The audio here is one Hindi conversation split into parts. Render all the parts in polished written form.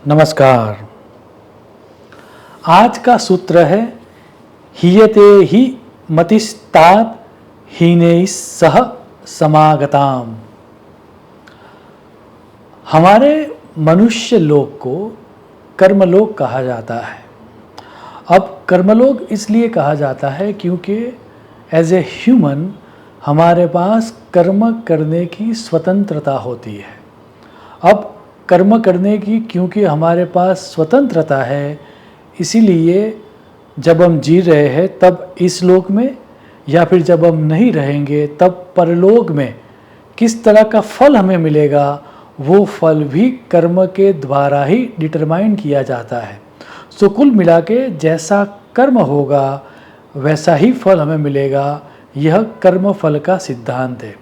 नमस्कार। आज का सूत्र है हीयते ही मतिस्तात् हीनैः सह समागताम्। हमारे मनुष्य लोक को कर्मलोक कहा जाता है। अब कर्मलोक इसलिए कहा जाता है क्योंकि एज ए ह्यूमन हमारे पास कर्म करने की स्वतंत्रता होती है। अब कर्म करने की क्योंकि हमारे पास स्वतंत्रता है, इसीलिए जब हम जी रहे हैं तब इस लोक में या फिर जब हम नहीं रहेंगे तब परलोक में किस तरह का फल हमें मिलेगा, वो फल भी कर्म के द्वारा ही डिटरमाइन किया जाता है। सो कुल मिला के जैसा कर्म होगा वैसा ही फल हमें मिलेगा। यह कर्म फल का सिद्धांत है।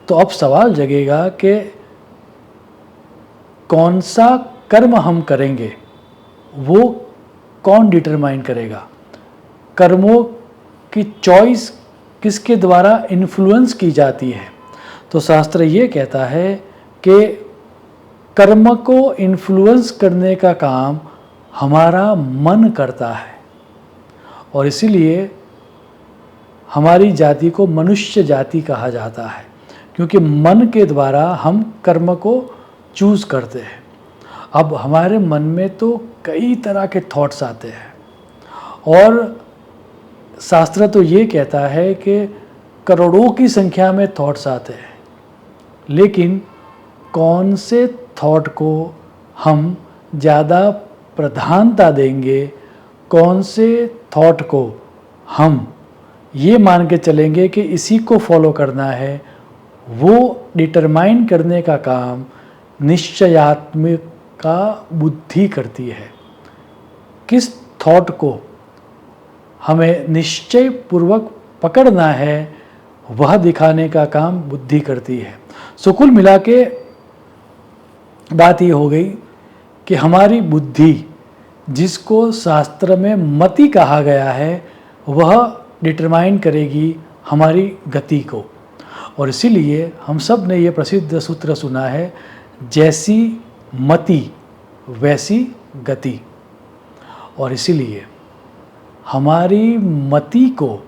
तो अब सवाल जगेगा कि कौन सा कर्म हम करेंगे, वो कौन डिटरमाइन करेगा। कर्मों की चॉइस किसके द्वारा इन्फ्लुएंस की जाती है। तो शास्त्र ये कहता है कि कर्म को इन्फ्लुएंस करने का काम हमारा मन करता है, और इसीलिए हमारी जाति को मनुष्य जाति कहा जाता है, क्योंकि मन के द्वारा हम कर्म को चूज़ करते हैं। अब हमारे मन में तो कई तरह के थॉट्स आते हैं, और शास्त्र तो ये कहता है कि करोड़ों की संख्या में थॉट्स आते हैं, लेकिन कौन से थॉट को हम ज़्यादा प्रधानता देंगे, कौन से थॉट को हम ये मान के चलेंगे कि इसी को फॉलो करना है, वो डिटरमाइन करने का काम निश्चयात्मक का बुद्धि करती है। किस थॉट को हमें निश्चय पूर्वक पकड़ना है, वह दिखाने का काम बुद्धि करती है। सो कुल मिला के बात ये हो गई कि हमारी बुद्धि, जिसको शास्त्र में मति कहा गया है, वह डिटरमाइन करेगी हमारी गति को। और इसीलिए हम सब ने ये प्रसिद्ध सूत्र सुना है, जैसी मति वैसी गति। और इसीलिए हमारी मति को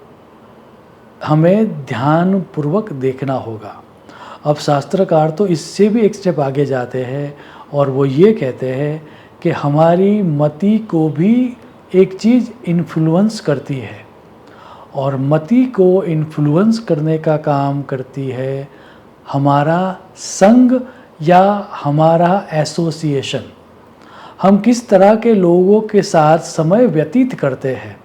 हमें ध्यानपूर्वक देखना होगा। अब शास्त्रकार तो इससे भी एक स्टेप आगे जाते हैं, और वो ये कहते हैं कि हमारी मति को भी एक चीज़ इन्फ्लुएंस करती है, और मति को इन्फ्लुएंस करने का काम करती है हमारा संग या हमारा एसोसिएशन। हम किस तरह के लोगों के साथ समय व्यतीत करते हैं,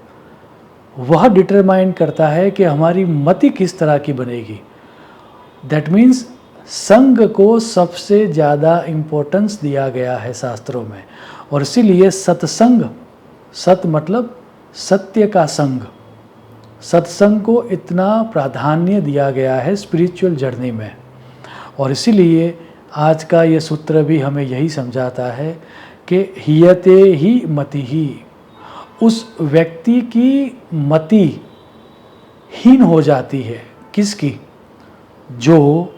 वह डिटरमाइन करता है कि हमारी मति किस तरह की बनेगी। दैट मीन्स संग को सबसे ज़्यादा इम्पोर्टेंस दिया गया है शास्त्रों में, और इसीलिए सत्संग, सत मतलब सत्य का संग, सत्संग को इतना प्राधान्य दिया गया है स्पिरिचुअल जर्नी में। और इसीलिए आज का ये सूत्र भी हमें यही समझाता है कि हीयते ही मति ही, उस व्यक्ति की मति हीन हो जाती है। किसकी? जो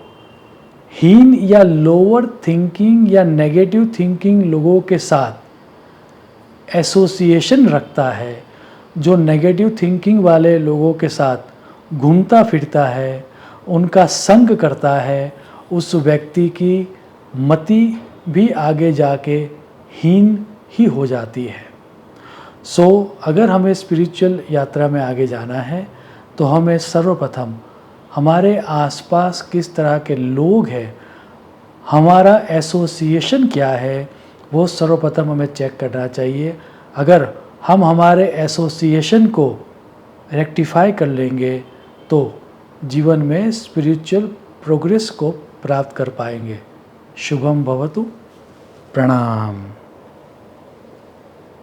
हीन या लोअर थिंकिंग या नेगेटिव थिंकिंग लोगों के साथ एसोसिएशन रखता है, जो नेगेटिव थिंकिंग वाले लोगों के साथ घूमता फिरता है, उनका संग करता है, उस व्यक्ति की मति भी आगे जाके हीन ही हो जाती है। सो अगर हमें स्पिरिचुअल यात्रा में आगे जाना है तो हमें सर्वप्रथम हमारे आसपास किस तरह के लोग हैं, हमारा एसोसिएशन क्या है, वो सर्वप्रथम हमें चेक करना चाहिए। अगर हम हमारे एसोसिएशन को रेक्टिफाई कर लेंगे तो जीवन में स्पिरिचुअल प्रोग्रेस को प्राप्त कर पाएंगे। शुभम भवतु। प्रणाम।